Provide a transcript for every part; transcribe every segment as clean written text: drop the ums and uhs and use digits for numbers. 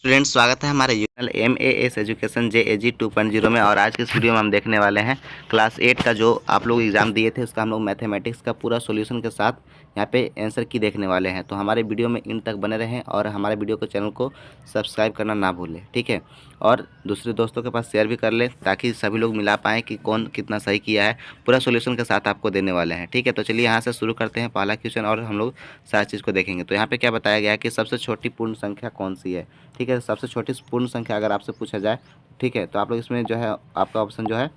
Students, स्वागत है हमारे चैनल MAS एजुकेशन JAG 2.0 में। और आज के इस वीडियो में हम देखने वाले हैं क्लास 8 का जो आप लोग एग्ज़ाम दिए थे उसका हम लोग मैथमेटिक्स का पूरा सॉल्यूशन के साथ यहाँ पे आंसर की देखने वाले हैं। तो हमारे वीडियो में इन तक बने रहें और हमारे वीडियो को चैनल को सब्सक्राइब करना ना भूलें, ठीक है। और दूसरे दोस्तों के पास शेयर भी कर लें ताकि सभी लोग मिला पाएँ कि कौन कितना सही किया है। पूरा सॉल्यूशन के साथ आपको देने वाले हैं, ठीक है। तो चलिए यहाँ से शुरू करते हैं पहला क्वेश्चन और हम लोग सारी चीज़ को देखेंगे। तो यहाँ पे क्या बताया गया है कि सबसे छोटी पूर्ण संख्या कौन सी है, ठीक है। सबसे छोटी पूर्ण संख्या अगर आपसे पूछा जाए, ठीक है, तो आप लोग इसमें जो है आपका ऑप्शन जो है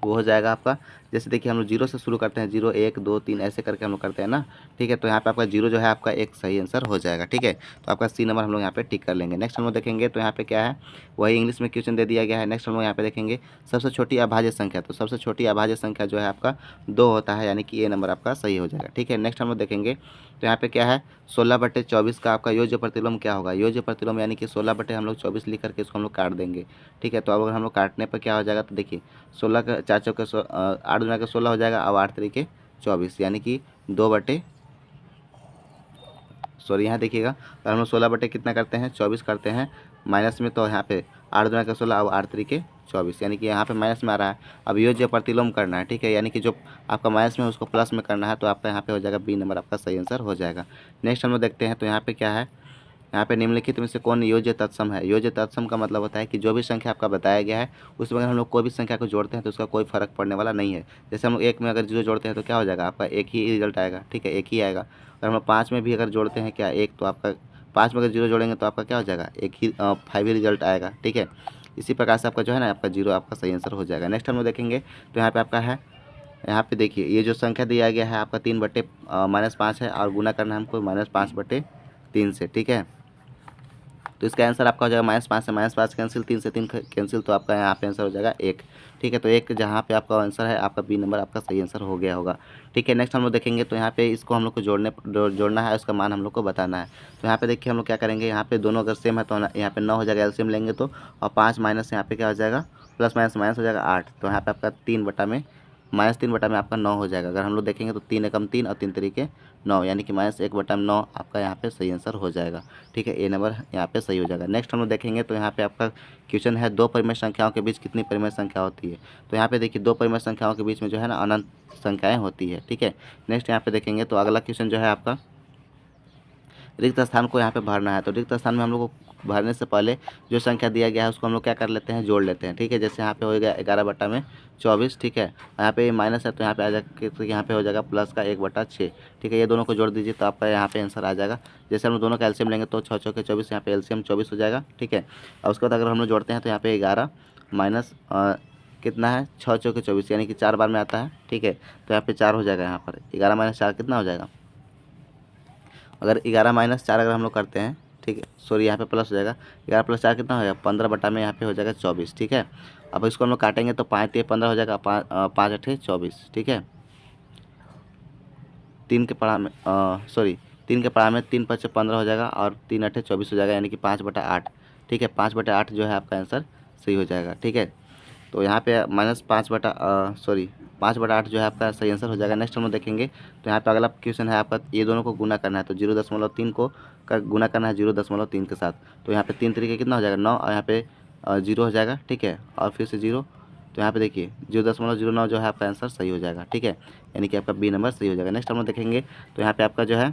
वो हो जाएगा आपका, जैसे देखिए हम लोग जीरो से शुरू करते हैं, 0 1 2 3 ऐसे करके हम लोग करते हैं ना, ठीक है। तो यहाँ पे आपका जीरो जो है आपका एक सही आंसर हो जाएगा, ठीक है। तो आपका सी नंबर हम लोग यहाँ पे टिक कर लेंगे। नेक्स्ट हम लोग देखेंगे तो यहाँ पे क्या है, वही इंग्लिश में क्वेश्चन दे दिया गया है। नेक्स्ट हम लोग यहाँ पे देखेंगे सबसे छोटी अभाज्य संख्या। तो सबसे छोटी अभाज्य संख्या जो है आपका 2 होता है, यानी कि ये नंबर आपका सही हो जाएगा, ठीक है। नेक्स्ट हम लोग देखेंगे तो यहाँ पे क्या है, 16/24 का आपका योज्य प्रतिलोम क्या होगा। योज्य प्रतिलोम यानी कि 16 बटे हम लोग 24 लिख करके इसको हम लोग काट देंगे, ठीक है। तो अगर हम लोग काटने पर क्या हो जाएगा, तो देखिए 16 का 4 चौके 8 दूना का 16 हो जाएगा, अब 8 तरीके 24, यानी कि 2 बटे सॉरी यहाँ देखिएगा, तो हम लोग 16 बटे कितना करते हैं, 24 करते हैं माइनस में। तो यहाँ पे 8 दूना का 16 अब 8 तरीके 24, यानी कि यहाँ पे माइनस में आ रहा है। अब योज्य प्रतिलोम करना है, ठीक है, यानी कि जो आपका माइनस में उसको प्लस में करना है। तो आपका यहाँ पे हो जाएगा बी नंबर आपका सही आंसर हो जाएगा। नेक्स्ट हम लोग देखते हैं तो यहाँ पे क्या है, यहाँ पे निम्नलिखित में से कौन योज्य तत्सम है। योज्य तत्सम का मतलब होता है कि जो भी संख्या आपका बताया गया है उसमें अगर हम लोग कोई भी संख्या को जोड़ते हैं तो उसका कोई फर्क पड़ने वाला नहीं है। जैसे हम लोग एक में अगर जीरो जोड़ते हैं तो क्या हो जाएगा, आपका एक ही रिजल्ट आएगा, ठीक है, एक ही आएगा। अगर हम लोग 5 में भी अगर जोड़ते हैं क्या एक, तो आपका 5 में अगर जीरो जोड़ेंगे तो आपका क्या हो जाएगा, एक ही 5 ही रिजल्ट आएगा, ठीक है। इसी प्रकार से आपका जो है ना आपका जीरो आपका सही आंसर हो जाएगा। नेक्स्ट हम लोग देखेंगे तो यहाँ पे आपका है, यहाँ पे देखिए ये जो संख्या दिया गया है आपका 3 बटे -5 है और गुना करना है हमको -5/3 से, ठीक है। तो इसका आंसर आपका हो जाएगा -5 से -5 कैंसिल, 3 से 3 कैंसिल, तो आपका यहाँ पे आंसर हो जाएगा 1, ठीक है। तो एक जहाँ पे आपका आंसर है आपका बी नंबर आपका सही आंसर हो गया होगा, ठीक है। नेक्स्ट हम लोग देखेंगे तो यहाँ पे इसको हम लोग को जोड़ना है, उसका मान हम लोग को बताना है। तो यहाँ पे देखिए हम लोग क्या करेंगे, यहाँ पे दोनों अगर सेम है तो यहाँ पे 9 हो जाएगा, एलसीएम लेंगे तो, और 5 माइनस यहाँ पे क्या हो जाएगा, प्लस माइनस माइनस हो जाएगा 8। तो यहाँ पे आपका 3/में आपका 9 हो जाएगा। अगर हम लोग देखेंगे तो 3 एकम 3 और 3 तरीके 9, यानी कि -1/9 आपका यहाँ पे सही आंसर हो जाएगा, ठीक है। ए नंबर यहाँ पे सही हो जाएगा। नेक्स्ट हम लोग देखेंगे तो यहाँ पे आपका क्वेश्चन है, दो परिमेय संख्याओं के बीच कितनी परिमेय संख्या होती है। तो यहाँ पे देखिए दो परिमेय संख्याओं के बीच में जो है ना अनंत संख्याएँ होती है, ठीक है। नेक्स्ट यहाँ पे देखेंगे तो अगला क्वेश्चन जो है आपका, रिक्त स्थान को यहाँ पे भरना है। तो रिक्त स्थान में हम लोग को भरने से पहले जो संख्या दिया गया है उसको हम लोग क्या कर लेते हैं, जोड़ लेते हैं, ठीक है। जैसे यहाँ पे हो गया 11/24, ठीक है। यहाँ पे माइनस है तो यहाँ पे आ जाएगा, तो यहाँ पे हो जाएगा प्लस का 1/6, ठीक है। ये दोनों को जोड़ दीजिए तो आपका यहाँ पे आंसर आ जाएगा। जैसे हम लोग दोनों का एलसीएम लेंगे तो 6 चौके 24, यहाँ पे एलसीएम 24 हो जाएगा, ठीक है। और उसके बाद अगर हम लोग जोड़ते हैं तो यहाँ पे 11 माइनस कितना है, 6 चौके 24, यानी कि 4 बार में आता है, ठीक है। तो यहाँ पे 4 हो जाएगा, यहाँ पर 11 - 4 कितना हो जाएगा, अगर 11 - 4 अगर हम लोग करते हैं, ठीक है, सॉरी यहाँ पे प्लस हो जाएगा, 11 + 4 कितना हो जाएगा, 15 में यहाँ पे हो जाएगा 24, ठीक है। अब इसको हम लोग काटेंगे तो 5 × 15 हो जाएगा, 5 8 24, ठीक है। 3 के पढ़ा में सॉरी 3 के पढ़ा में 3 × 5 = 15 हो जाएगा और 3 8 24 हो जाएगा, यानी कि 5/8, ठीक है। 5/8 जो है आपका आंसर सही हो जाएगा, ठीक है। तो यहाँ पे -5/8 जो है आपका सही आंसर हो जाएगा। नेक्स्ट हम लोग देखेंगे तो यहाँ पे अगला क्वेश्चन है आपका, ये दोनों को गुना करना है। तो 0.3 को का गुना करना है 0.3 के साथ। तो यहाँ पे 3 तरीके कितना हो जाएगा 9, और यहाँ पे 0 हो जाएगा, ठीक है, और फिर से 0। तो यहाँ पे देखिए 0.09 जो है आपका आंसर सही हो जाएगा, ठीक है, यानी कि आपका बी नंबर सही हो जाएगा। नेक्स्ट हम लोग देखेंगे तो यहाँ पे आपका जो है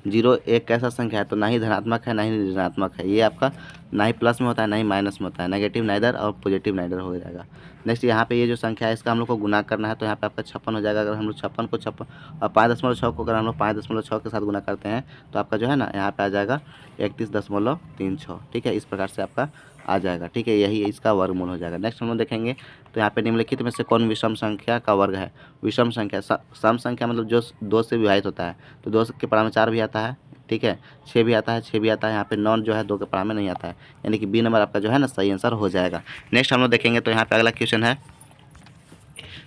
0 एक कैसा संख्या है, तो ना ही धनात्मक है ना ही ऋणात्मक है। ये आपका ना ही प्लस में होता है ना ही माइनस में होता है, नेगेटिव नाइदर और पॉजिटिव नाइदर हो जाएगा। नेक्स्ट यहाँ पे ये जो संख्या है इसका हम लोग को गुना करना है। तो यहाँ पे आपका 56 हो जाएगा। अगर हम लोग 56 को 56 और 5.6 को अगर हम लोग 5.6 के साथ गुना करते हैं तो आपका जो है ना यहाँ पे आ जाएगा 31.36, ठीक है। इस प्रकार से आपका आ जाएगा, ठीक है, यही इसका वर्गमूल हो जाएगा। नेक्स्ट हम लोग देखेंगे तो यहाँ पे निम्नलिखित में से कौन विषम संख्या का वर्ग है। विषम संख्या, सम संख्या मतलब जो 2 से विभाजित होता है। तो 2 के पढ़ा में 4 भी आता है, ठीक है, 6 भी आता है, 6 भी आता है। यहाँ पे 9 जो है 2 के पढ़ा में नहीं आता है, यानी कि बी नंबर आपका जो है ना सही आंसर हो जाएगा। नेक्स्ट हम लोग देखेंगे तो यहाँ पे अगला क्वेश्चन है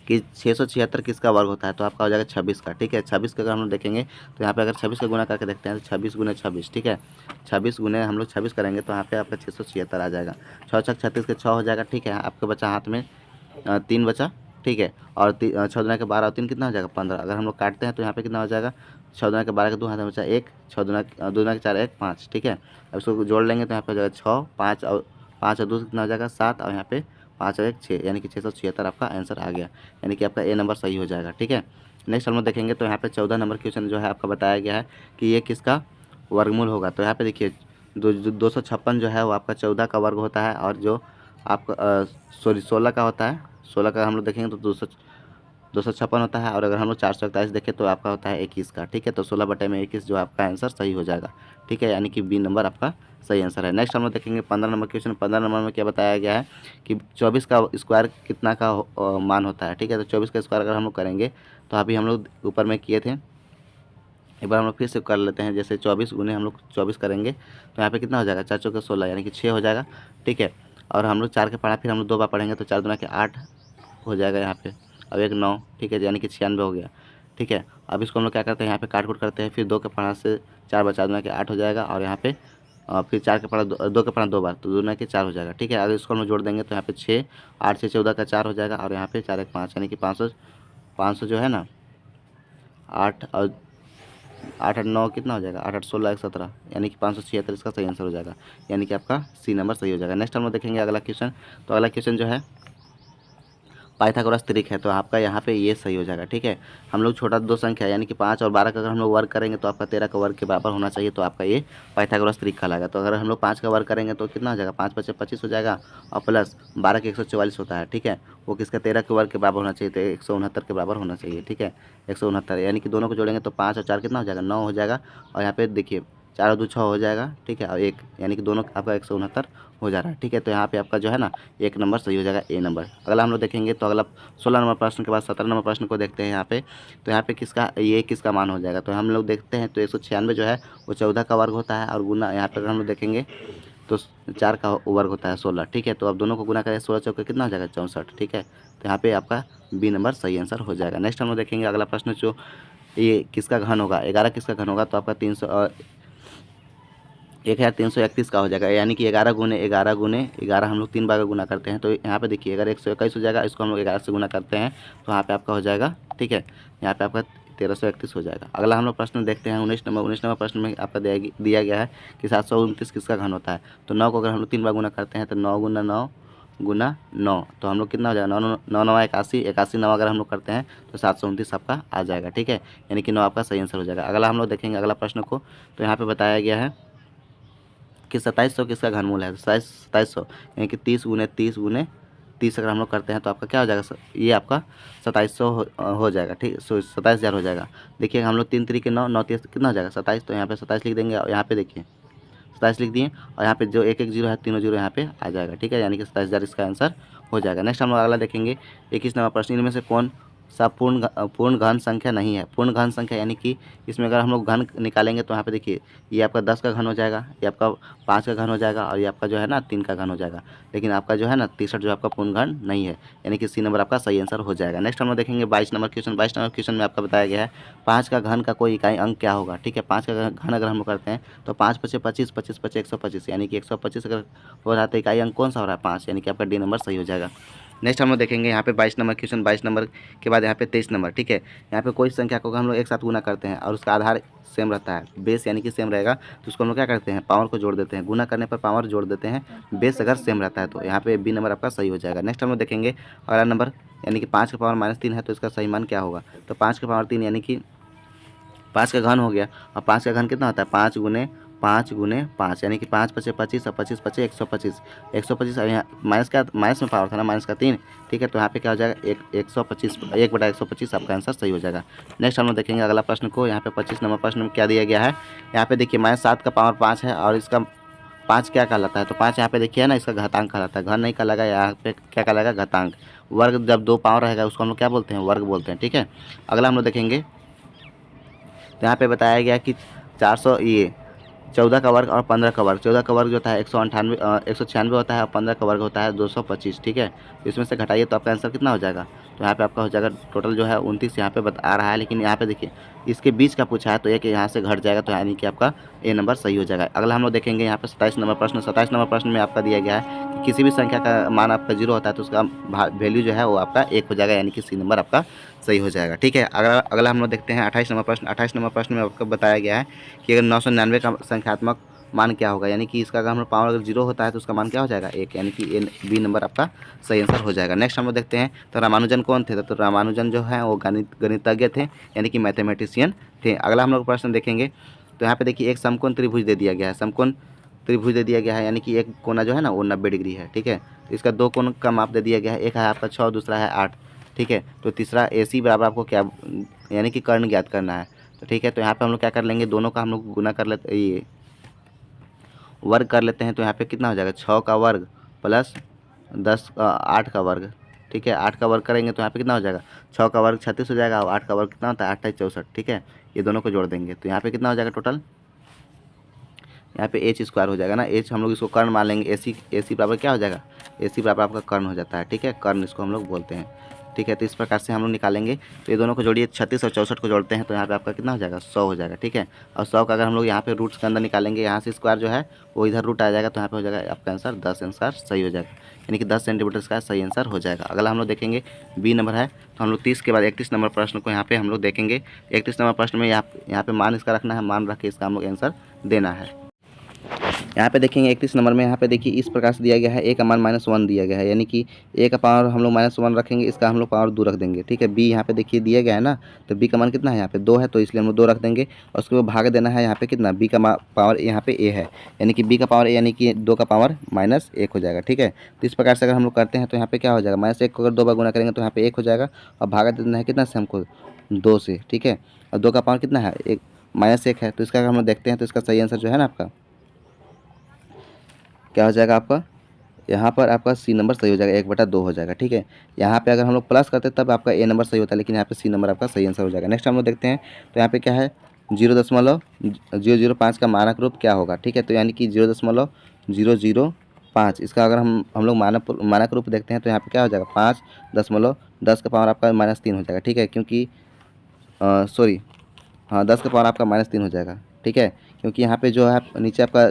कि 676 किसका वर्ग होता है। तो आपका हो जाएगा 26 का, ठीक है। 26 का अगर हम लोग देखेंगे तो यहाँ पे अगर 26 का गुना करके देखते हैं तो 26 × 26, ठीक है, 26 गुने हम लोग 26 करेंगे तो यहाँ पे आपका 676 आ जाएगा। 6 छक 36 के 6 हो जाएगा, ठीक है। आपके बचा हाथ में 3 बचा, ठीक है, और 6 दूना के 12 और 3 कितना हो जाएगा 15। अगर हम लोग काटते हैं तो यहाँ पे कितना हो जाएगा 6 दूना के 12 के 2 हाथ में बचा 1, 6 दूना 2 के 4 1 5, ठीक है। अब इसको जोड़ लेंगे तो यहाँ पे हो जाएगा 6, 5 और 2 कितना हो जाएगा 7, और यहाँ पे 5 और 1 6, यानी कि 676 आपका आंसर आ गया, यानी कि आपका ए नंबर सही हो जाएगा, ठीक है। नेक्स्ट हम लोग देखेंगे तो यहाँ पे 14 नंबर क्वेश्चन जो है आपका बताया गया है कि ये किसका वर्गमूल होगा। तो यहाँ पे देखिए 256 जो है वो आपका 14 का वर्ग होता है, और जो आपका सॉरी 16 का होता है, 16 का हम लोग देखेंगे तो 256 होता है, और अगर हम लोग 441 देखें तो आपका होता है 21 का, ठीक है। तो 16/21 जो आपका आंसर सही हो जाएगा, ठीक है, यानी कि बी नंबर आपका सही आंसर है। नेक्स्ट हम लोग देखेंगे 15 नंबर क्वेश्चन। 15 नंबर में क्या बताया गया है कि 24 का स्क्वायर कितना का मान होता है, ठीक है। तो 24 का स्क्वायर अगर हम लोग करेंगे तो अभी हम लोग ऊपर में किए थे, एक बार हम लोग फिर से कर लेते हैं। जैसे 24 गुने हम लोग 24 करेंगे तो यहाँ पे कितना हो जाएगा, 4 चौके 16, यानी कि 6 हो जाएगा, ठीक है। और हम लोग 4 के पढ़ा, फिर हम लोग 2 बार पढ़ेंगे तो 4 दूना के 8 हो जाएगा यहाँ पे, अब एक 9, ठीक है, यानी कि 96 हो गया, ठीक है। अब इसको हम लोग क्या करते हैं, यहाँ पे काट कूट करते हैं, फिर 2 के पढ़ा से 4 बार 4 दूना के 8 हो जाएगा, और यहाँ पे फिर 4 के पढ़ा 2 के पढ़ा 2 बार तो दूना के 4 हो जाएगा, ठीक है। अगर इसको हम लोग जोड़ देंगे तो यहाँ पे 6 8 6 14 का 4 हो जाएगा, और यहाँ पे 4 1 5, यानी कि 500 जो है ना 8 और 8 8 9 कितना हो जाएगा, 8 8 16 1 17, यानी कि 576 इसका सही आंसर हो जाएगा, यानी कि आपका सी नंबर सही हो जाएगा। नेक्स्ट हम लोग देखेंगे अगला क्वेश्चन। तो अगला क्वेश्चन जो है पाइथागोरस त्रिक है, तो आपका यहाँ पे ये सही हो जाएगा, ठीक है। हम लोग छोटा दो संख्या यानी कि 5 और 12 का अगर हम लोग वर्ग करेंगे तो आपका 13 का वर्ग के बराबर होना चाहिए, तो आपका ये पाइथागोरस त्रिक कहलाएगा। तो अगर हम लोग 5 का वर्ग करेंगे तो कितना हो जाएगा, 5 5 25 हो जाएगा, और प्लस 12 के 144 होता है, ठीक है। वो किसका 13 के वर्ग के बराबर होना चाहिए, तो 169 के बराबर होना चाहिए, ठीक है। 169, यानी कि दोनों को जोड़ेंगे तो 5 और 4 कितना हो जाएगा, 9 हो जाएगा, और यहाँ पे देखिए 4 और 2 6 हो जाएगा, ठीक है, और 1, यानी कि दोनों आपका 169 हो जा रहा है, ठीक है। तो यहाँ पे आपका जो है ना एक नंबर सही हो जाएगा, ए नंबर। अगला हम लोग देखेंगे तो अगला 16 नंबर प्रश्न के बाद 17 नंबर प्रश्न को देखते हैं यहाँ पे। तो यहाँ पे किसका मान हो जाएगा, तो हम लोग देखते हैं तो 196 जो है वो 14 का वर्ग होता है, और गुना यहाँ पे अगर हम लोग देखेंगे तो 4 का वर्ग होता है 16, ठीक है। तो अब दोनों को गुना करें 16 चौके कितना हो जाएगा 64, ठीक है। तो यहाँ पे आपका बी नंबर सही आंसर हो जाएगा। नेक्स्ट हम लोग देखेंगे अगला प्रश्न जो ये किसका घन होगा, 11 किसका घन होगा, तो आपका 1331 का हो जाएगा, यानी कि 11 गुने 11 हम लोग 3 बार का गुना करते हैं। तो यहाँ पे देखिए अगर 121 हो जाएगा, इसको हम लोग 11 से गुना करते हैं तो यहाँ पे आपका हो जाएगा, ठीक है, यहाँ पे आपका 1331 हो जाएगा। अगला हम लोग प्रश्न देखते हैं 19 नंबर प्रश्न में आपका दिया गया है कि 729 किसका घन होता है। तो 9 को अगर हम लोग 3 बार गुना करते हैं तो 9 गुना 9 गुना 9, तो हम लोग कितना हो जाएगा 9 9 9 81, 81 9 अगर हम लोग करते हैं तो 729 आपका आ जाएगा, ठीक है, यानी कि 9 आपका सही आंसर हो जाएगा। अगला हम लोग देखेंगे अगला प्रश्न को, तो यहाँ पे बताया गया है कि 2700 किसका घनमूल है। 2700 यानी कि 30 अगर हम लोग करते हैं तो आपका क्या हो जाएगा, ये आपका 2700 हो जाएगा, ठीक, 27,000 हो जाएगा। देखिए हम लोग 3 तरीके 9 9 30 कितना हो जाएगा 27, तो यहाँ पे 27 लिख देंगे, और यहाँ पे देखिए 27 लिख दिए, और यहाँ पे जो एक एक जीरो है तीनों जीरो यहाँ पे आ जाएगा, ठीक है, यानी कि 27,000 इसका आंसर हो जाएगा। नेक्स्ट हम लोग अगला देखेंगे 21 नंबर प्रश्न, इनमें से कौन सा पूर्ण घन संख्या नहीं है। पूर्ण घन संख्या यानी कि इसमें अगर हम लोग घन निकालेंगे तो यहाँ पे देखिए ये आपका 10 का घन हो जाएगा, ये आपका 5 का घन हो जाएगा, और ये आपका जो है ना 3 का घन हो जाएगा, लेकिन आपका जो है ना 63 जो आपका पूर्ण घन नहीं है, यानी कि सी नंबर आपका सही आंसर हो जाएगा। नेक्स्ट हम लोग देखेंगे 22 नंबर क्वेश्चन। 22 नंबर क्वेश्चन में आपका बताया गया है 5 का घन का कोई इकाई अंक क्या होगा, ठीक है। 5 का घन अगर हम लोग करते हैं तो 5 5 25 25 25 125, यानी कि 125 अगर हो रहा है तो इकाई अंक कौन सा हो रहा है 5, यानी कि आपका डी नंबर सही हो जाएगा। नेक्स्ट हम लोग देखेंगे यहाँ पे 22 नंबर क्वेश्चन। 22 नंबर के बाद यहाँ पे 23 नंबर, ठीक है। यहाँ पे कोई संख्या को हम लोग एक साथ गुना करते हैं और उसका आधार सेम रहता है, बेस यानी कि सेम रहेगा, तो उसको हम लोग क्या करते हैं पावर को जोड़ देते हैं, गुना करने पर पावर जोड़ देते हैं, बेस अगर सेम रहता है तो यहाँ पे बी नंबर आपका सही हो जाएगा। नेक्स्ट हम लोग देखेंगे अगला नंबर, यानी कि 5 का पावर -3 है तो इसका सही मान क्या होगा। तो 5 का पावर 3 यानी कि 5 का घन हो गया, और 5 का घन कितना होता है 5 गुने 5, यानी कि 5 5 25 और 25 25 125, 125 यहाँ माइनस में पावर था ना, माइनस का 3, ठीक है। तो यहाँ पे क्या हो जाएगा 125 1/125 आपका आंसर सही हो जाएगा। नेक्स्ट हम लोग देखेंगे अगला प्रश्न को। यहाँ पे 25 नंबर प्रश्न में क्या दिया गया है, यहाँ पे देखिए -7 का पावर 5 है, और इसका 5 क्या कहलाता है, तो 5 यहाँ पे देखिए है ना इसका घातांक कहलाता है, घन नहीं कहलाएगा, यहाँ पे क्या कहलाएगा घातांक। वर्ग जब 2 पावर रहेगा उसको हम लोग क्या बोलते हैं वर्ग बोलते हैं, ठीक है। अगला हम लोग देखेंगे तो यहाँ पे बताया गया कि 400 ये 14 का वर्ग और 15 का वर्ग। 14 का वर्ग जो होता है 196 होता है और 15 का वर्ग होता है 225, ठीक है। तो इसमें से घटाइए तो आपका आंसर कितना हो जाएगा, तो यहाँ पे आपका हो जाएगा टोटल जो है 29 यहाँ पे बता रहा है, लेकिन यहाँ पे देखिए इसके बीच का पूछा है तो एक यहाँ से घट जाएगा, तो यानी कि आपका ए नंबर सही हो जाएगा। अगला हम लोग देखेंगे यहाँ पे 27 नंबर प्रश्न। 27 नंबर प्रश्न में आपका दिया गया है कि किसी भी संख्या का मान आपका 0 होता है तो उसका वैल्यू जो है वो आपका 1 हो जाएगा, यानी कि सी नंबर आपका सही हो जाएगा, ठीक है। अगला हम लोग देखते हैं 28 नंबर प्रश्न। 28 नंबर प्रश्न में आपको बताया गया है कि अगर 999 का संख्यात्मक मान क्या होगा, यानी कि इसका अगर हम लोग पावर अगर 0 होता है तो उसका मान क्या हो जाएगा 1, यानी कि बी नंबर आपका सही आंसर हो जाएगा। नेक्स्ट हम लोग देखते हैं तो रामानुजन कौन थे, तो रामानुजन जो है वो गणितज्ञ थे, यानी कि मैथमेटिशियन थे। अगला हम लोग प्रश्न देखेंगे तो यहाँ पे देखिए एक समकोण त्रिभुज दे दिया गया है। समकोण त्रिभुज दे दिया गया है, यानी कि एक कोना जो है ना वो 90 डिग्री है, ठीक है। तो इसका दो कोण का माप दे दिया गया है, एक है आपका 6, दूसरा है 8, ठीक है। तो तीसरा AC बराबर आपको क्या यानी कि कर्ण ज्ञात करना है, तो ठीक है। तो यहाँ पे हम लोग क्या कर लेंगे, दोनों का हम लोग गुना कर लेते, ये वर्ग कर लेते हैं। तो यहाँ पे कितना हो जाएगा 6 का वर्ग प्लस 8 का वर्ग, ठीक है। 8 का वर्ग करेंगे तो यहाँ पे कितना हो जाएगा 6 का वर्ग 36 हो जाएगा और 8 का वर्ग कितना होता है 28 64, ठीक है। ये दोनों को जोड़ देंगे तो यहाँ पे कितना हो जाएगा टोटल, यहाँ पे एच स्क्वायर हो जाएगा ना। एच हम लोग इसको कर्ण मान लेंगे। AC बराबर क्या हो जाएगा, AC बराबर आपका कर्ण हो जाता है, ठीक है। कर्ण इसको हम लोग बोलते हैं, ठीक है। तो इस प्रकार से हम लोग निकालेंगे। तो ये दोनों को जोड़िए, 36 और 64 को जोड़ते हैं तो यहाँ पे आपका कितना हो जाएगा 100 हो जाएगा, ठीक है। और 100 का अगर हम लोग यहाँ पे रूट्स के अंदर निकालेंगे, यहाँ से स्क्वायर जो है वो इधर रूट आ जाएगा, तो यहाँ पे हो जाएगा आपका आंसर 10 आंसर सही हो जाएगा, यानी कि 10 सेंटीमीटर का सही आंसर हो जाएगा। अगला हम लोग देखेंगे बी नंबर है, तो हम लोग 30 के बाद 31 नंबर प्रश्न को यहाँ पे हम लोग देखेंगे। 31 नंबर प्रश्न में यहाँ पे मान इसका रखना है, मान रख के इसका हम लोग आंसर देना है। यहाँ पे देखेंगे 31 नंबर में, यहाँ पे देखिए इस प्रकार से दिया गया है, ए का मान -1 दिया गया है, यानी कि ए का पावर हम लोग -1 रखेंगे, इसका हम लोग पावर 2 रख देंगे, ठीक है। बी यहाँ पे देखिए दिया गया है ना, तो बी का मान कितना है यहाँ पे 2 है, तो इसलिए हम लोग 2 रख देंगे और उसके बाद भाग देना है यहाँ पे कितना, बी का पावर यहाँ पे ए है, यानी कि बी का पावर ए यानी कि 2 का पावर -1 हो जाएगा, ठीक है। तो इस प्रकार से अगर हम लोग करते हैं तो यहाँ पे क्या हो जाएगा, -1 को अगर 2 बार गुना करेंगे तो यहाँ पे 1 हो जाएगा और भागा देना है कितना से हमको 2 से, ठीक है। और 2 का पावर कितना है -1 है, तो इसका अगर हम लोग देखते हैं तो इसका सही आंसर जो है ना आपका क्या हो जाएगा, आपका यहाँ पर आपका सी नंबर सही हो जाएगा, 1/2 हो जाएगा, ठीक है। यहाँ पे अगर हम लोग प्लस करते तब आपका ए नंबर सही होता है, लेकिन यहाँ पे सी नंबर आपका सही आंसर हो जाएगा। नेक्स्ट हम लोग देखते हैं तो यहाँ पे क्या है 0.005 का मानक रूप क्या होगा, ठीक है। तो यानी कि 0.005 इसका अगर हम लोग मानक रूप देखते हैं तो यहाँ पे क्या हो जाएगा 5.10 का पावर आपका -3 हो जाएगा, ठीक है। क्योंकि सॉरी हाँ 10 का पावर आपका -3 हो जाएगा, ठीक है। क्योंकि यहाँ पे जो है नीचे आपका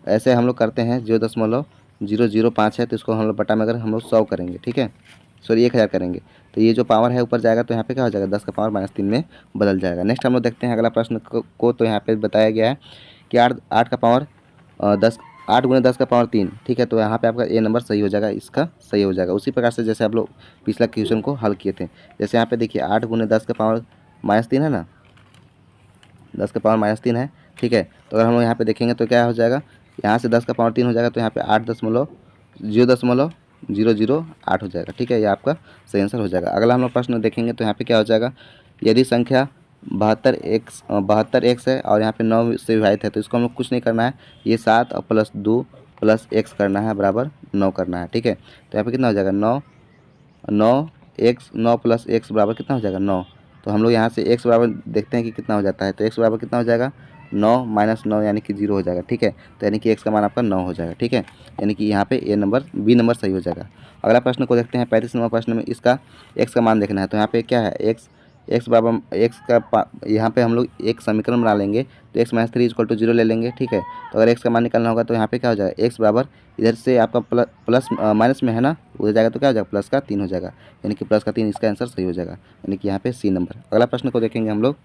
ऐसे हम लोग करते हैं 0.005 है, तो इसको हम लोग बटा में अगर हम लोग 100 करेंगे, ठीक है, सॉरी 1000 करेंगे तो ये जो पावर है ऊपर जाएगा, तो यहाँ पे क्या हो जाएगा 10 का पावर -3 में बदल जाएगा। नेक्स्ट हम लोग देखते हैं अगला प्रश्न को तो यहाँ पे बताया गया है कि 8 का पावर 10 8 × 10 का पावर 3, ठीक है। तो यहाँ पे आपका ए नंबर सही हो जाएगा, इसका सही हो जाएगा। उसी प्रकार से जैसे आप लोग पिछला क्वेश्चन को हल किए थे, जैसे यहाँ पे देखिए 8 × 10 का पावर -3 है ना, 10 का पावर -3 है, ठीक है। तो अगर हम लोग यहाँ पे देखेंगे तो क्या हो जाएगा, यहाँ से 10 का पावर 3 हो जाएगा, तो यहाँ पे 8.008 हो जाएगा, ठीक है। ये आपका सही आंसर हो जाएगा। अगला हम लोग प्रश्न देखेंगे तो यहाँ पे क्या हो जाएगा, यदि संख्या 72x है और यहाँ पे 9 से विभाजित है, तो इसको हम लोग कुछ नहीं करना है, ये 7 और +2 + x करना है बराबर 9 करना है, ठीक है। तो यहाँ पे कितना हो जाएगा 9 + x बराबर कितना हो जाएगा 9। तो हम लोग यहाँ से x बराबर देखते हैं कि कितना हो जाता है, तो x बराबर कितना हो जाएगा 9 - 9 यानी कि 0 हो जाएगा, ठीक है। तो यानी कि x का मान आपका 9 हो जाएगा, ठीक है। यानी कि यहाँ पे बी नंबर सही हो जाएगा। अगला प्रश्न को देखते हैं 35 नंबर प्रश्न में, इसका x का मान देखना है। तो यहाँ पे क्या है x बराबर x का यहाँ पे हम लोग एक समीकरण बना लेंगे, तो x - 3 = 0 ले लेंगे, ठीक है। तो अगर x का मान निकालना होगा तो यहाँ पे क्या हो जाएगा x बराबर इधर से आपका प्लस माइनस में है ना, उधर जाएगा तो क्या हो जाएगा प्लस का 3 हो जाएगा, यानी कि प्लस का 3 इसका आंसर सही हो जाएगा, यानी कि यहाँ पे सी नंबर। अगला प्रश्न को देखेंगे हम लोग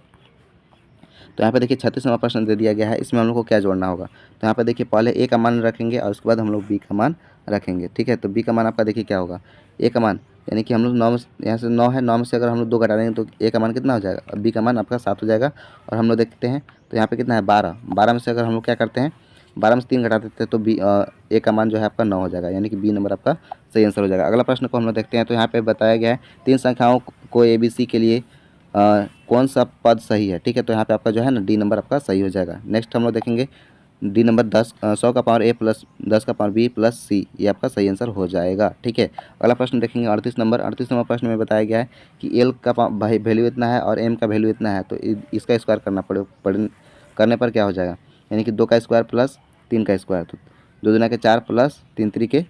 तो यहाँ पे देखिए 36 नंबर प्रश्न दे दिया गया है, इसमें हम लोग को क्या जोड़ना होगा। तो यहाँ पे देखिए पहले ए का मान रखेंगे और उसके बाद हम लोग बी का मान रखेंगे, ठीक है। तो बी का मान आपका देखिए क्या होगा, ए का मान यानी कि हम लोग 9 में यहाँ से 9 है, 9 में से अगर हम लोग 2 घटा देंगे तो ए का मान कितना हो जाएगा, और बी का मान आपका 7 हो जाएगा। और हम लोग देखते हैं तो यहाँ पे कितना है 12 में से अगर हम लोग क्या करते हैं 12 में से 3 घटा देते हैं तो ए का मान जो है आपका 9 हो जाएगा, यानी कि बी नंबर आपका सही आंसर हो जाएगा। अगला प्रश्न को हम लोग देखते हैं तो यहाँ पे बताया गया है 3 संख्याओं को ABC के लिए कौन सा पद सही है, ठीक है। तो यहाँ पे आपका जो है ना डी नंबर आपका सही हो जाएगा। नेक्स्ट हम लोग देखेंगे डी नंबर 100 का पावर a + 10 का पावर b + c, ये आपका सही आंसर हो जाएगा, ठीक है। अगला प्रश्न देखेंगे 38 नंबर प्रश्न में बताया गया है कि l का वैल्यू इतना है और m का वैल्यू इतना है, तो इसका स्क्वायर करना करने पर क्या हो जाएगा, यानी कि 2 का स्क्वायर प्लस 3 का स्क्वायर, तो 2 दूना के 4 प्लस 3 त्रिके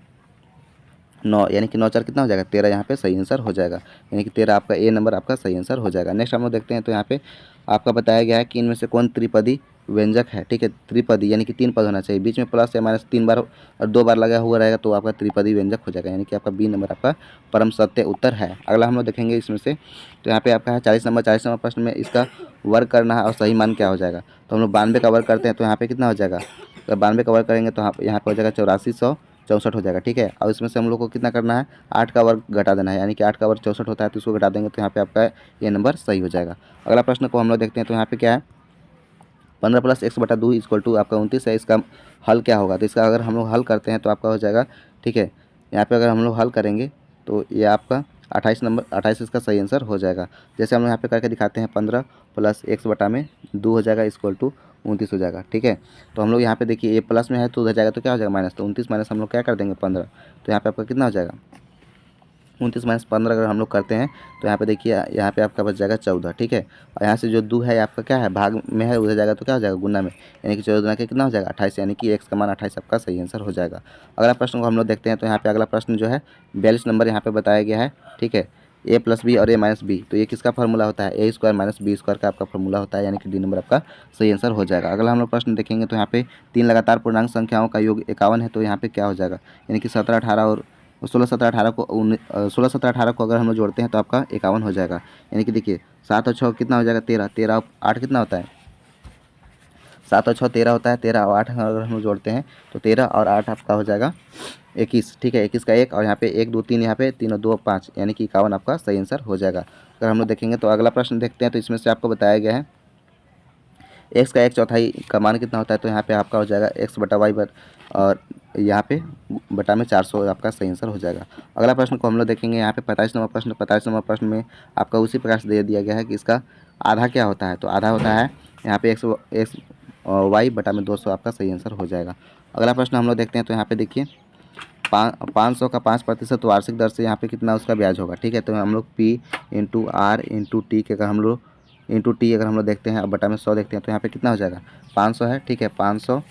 9, यानी कि 9 4 कितना हो जाएगा 13, यहाँ पे सही आंसर हो जाएगा। यानी कि 13 आपका ए नंबर आपका सही आंसर हो जाएगा। नेक्स्ट हम लोग देखते हैं, तो यहाँ पे आपका बताया गया है कि इनमें से कौन त्रिपदी व्यंजक है। ठीक है, त्रिपदी यानी कि 3 पद होना चाहिए, बीच में प्लस या माइनस 3 बार और 2 बार लगा हुआ रहेगा तो आपका त्रिपदी व्यंजक हो जाएगा, यानी कि आपका बी नंबर आपका परम सत्य उत्तर है। अगला हम लोग देखेंगे इसमें से, तो यहाँ पे आपका है 40 नंबर प्रश्न में इसका वर्ग करना है और सही मान क्या हो जाएगा। तो हम लोग 92 का वर्ग करते हैं, तो यहाँ पे कितना हो जाएगा, तो 92 का वर्ग करेंगे तो यहाँ पे हो जाएगा 8464 हो जाएगा। ठीक है, और इसमें से हम लोग को कितना करना है, 8 का वर्ग घटा देना है, यानी कि 8 का वर्ग 64 होता है, तो इसको घटा देंगे तो यहाँ पे आपका ये नंबर सही हो जाएगा। अगला प्रश्न को हम लोग देखते हैं, तो यहाँ पे क्या है 15 + x/2 = आपका 29 है। इसका हल क्या होगा, तो इसका अगर हम लोग हल करते हैं तो आपका हो जाएगा, ठीक है, यहाँ पे अगर हम लोग हल करेंगे तो ये आपका 28 इसका सही आंसर हो जाएगा। जैसे हम लोग यहाँ पे करके दिखाते हैं, 15 + x/2 हो जाएगा = 29 हो जाएगा। ठीक है, तो हम लोग यहाँ पे देखिए ये प्लस में है तो उधर जाएगा तो क्या हो जाएगा माइनस, तो 29 माइनस हम लोग क्या कर देंगे 15, तो यहाँ पे आपका कितना हो जाएगा 29 - 15 अगर हम लोग करते हैं तो यहाँ पे देखिए यहाँ पे आपका बच जाएगा 14। ठीक है, और यहाँ से जो 2 है आपका क्या है भाग में है, उधर जाएगा तो क्या हो जाएगा गुना में, यानी कि 14 दूना के कितना हो जाएगा 28, यानी कि x का मान 28 आपका सही आंसर हो जाएगा। अगला प्रश्न को हम लोग देखते हैं, तो यहाँ पे अगला प्रश्न जो है 42 नंबर यहाँ पे बताया गया है। ठीक है, a + b और a - b, तो ये किसका फार्मूला होता है, a² - b² का आपका फार्मूला होता है, यानी कि डी नंबर आपका सही आंसर हो जाएगा। अगला हम लोग प्रश्न देखेंगे, तो यहाँ पे 3 लगातार पूर्णांक संख्याओं का योग 51 है, तो यहाँ पे क्या हो जाएगा, यानी कि 17 18 और 16 17 18 को 16 17 18 को अगर हम लोग जोड़ते हैं तो आपका 51 हो जाएगा। यानी कि देखिए 7 और 6 कितना हो जाएगा 13, 13 और 8 कितना होता है, 7 और 6 13 होता है, 13 और 8 अगर हम लोग जोड़ते हैं तो 13 और 8 आपका हो जाएगा 21। ठीक है, 21 का 1 और यहाँ पे 1 2 3, यहाँ पे 3 और 2 5, यानी कि 51 आपका सही आंसर हो जाएगा। अगर हम लोग देखेंगे तो अगला प्रश्न देखते हैं, तो इसमें से आपको बताया गया है x का 1/4 का मान कितना होता है, तो यहाँ पे आपका हो जाएगा x/y और यहाँ पे बटा में 400 आपका सही आंसर हो जाएगा। अगला प्रश्न को हम लोग देखेंगे, यहाँ पे 45 नंबर प्रश्न, 45 नंबर प्रश्न में आपका उसी प्रकार से दे दिया गया है कि इसका आधा क्या होता है, तो आधा होता है यहाँ पे x y बटा में 200 आपका सही आंसर हो जाएगा। अगला प्रश्न हम लोग देखते हैं, तो यहाँ पे देखिए 500 का 5% वार्षिक दर से यहाँ पे कितना उसका ब्याज होगा। ठीक है, तो हम लोग p × r × t के अगर हम लोग अगर हम लोग देखते हैं, अब बटा में 100 देखते हैं, तो यहाँ पे कितना हो जाएगा 500 है। ठीक है, 500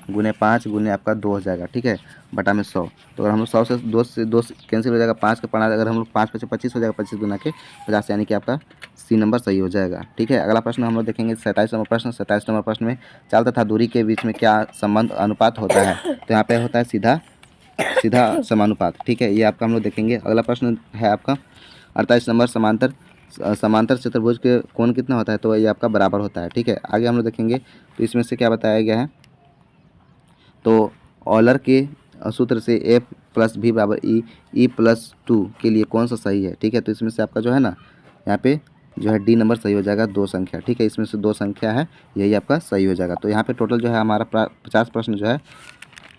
× 5 × आपका 2 हो जाएगा। ठीक है, बटा में 100, तो अगर हम लोग 100 से 2 कैंसिल हो जाएगा, 5 का 5 अगर हम लोग 5 × 25 हो जाएगा, 25 दूना के 50, यानी कि आपका सी नंबर सही हो जाएगा। ठीक है, अगला प्रश्न हम लोग देखेंगे 27 नंबर प्रश्न। 27 नंबर प्रश्न में चाल तथा दूरी के बीच में क्या संबंध अनुपात होता है, तो यहाँ पे होता है सीधा समानुपात। ठीक है, ये आपका हम लोग देखेंगे। अगला प्रश्न है आपका 48 नंबर, समांतर चतुर्भुज के कोण कितना होता है, तो ये आपका बराबर होता है। ठीक है, आगे हम लोग देखेंगे, तो इसमें से क्या बताया गया है, तो ऑलर के सूत्र से a + b = e + 2 के लिए कौन सा सही है। ठीक है, तो इसमें से आपका जो है ना यहाँ पे जो है डी नंबर सही हो जाएगा, 2 संख्या। ठीक है, इसमें से 2 संख्या है, यही आपका सही हो जाएगा। तो यहाँ पे टोटल जो है हमारा 50 प्रश्न जो है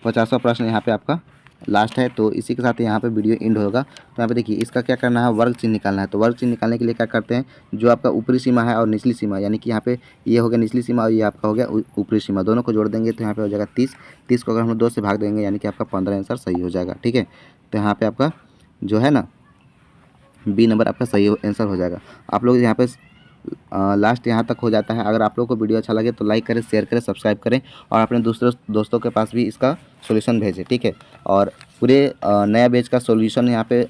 50वां प्रश्न यहाँ पे आपका लास्ट है। तो इसी के साथ यहाँ पे वीडियो एंड होगा। तो यहाँ पे देखिए इसका क्या करना है, वर्ग चिन्ह निकालना है। तो वर्ग चिन्ह निकालने के लिए क्या करते हैं, जो आपका ऊपरी सीमा है और निचली सीमा, यानी कि यहाँ पे ये हो गया निचली सीमा और ये आपका हो गया ऊपरी सीमा, दोनों को जोड़ देंगे तो यहाँ पे हो जाएगा 30। 30 को अगर हम 2 से भाग देंगे, यानी कि आपका 15 आंसर सही हो जाएगा। ठीक है, तो यहाँ पे आपका जो है ना बी नंबर आपका सही आंसर हो जाएगा। आप लोग यहाँ पे लास्ट यहाँ तक हो जाता है। अगर आप लोगों को वीडियो अच्छा लगे तो लाइक करें, शेयर करें, सब्सक्राइब करें और अपने दोस्तों के पास भी इसका सॉल्यूशन भेजें। ठीक है, और पूरे नया बैच का सॉल्यूशन यहाँ पे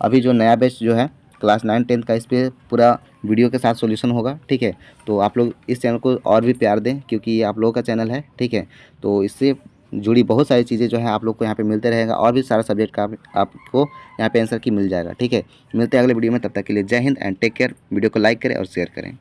अभी जो नया बैच जो है क्लास 9 10 का, इस पर पूरा वीडियो के साथ सॉल्यूशन होगा। ठीक है, तो आप लोग इस चैनल को और भी प्यार दें, क्योंकि ये आप लोगों का चैनल है। ठीक है, तो इससे जुड़ी बहुत सारी चीज़ें जो है आप लोग को यहाँ पे मिलते रहेगा, और भी सारा सब्जेक्ट का आपको यहाँ पे आंसर की मिल जाएगा। ठीक है, मिलते हैं अगले वीडियो में, तब तक के लिए Jai Hind and take care. Video को लाइक करें और शेयर करें।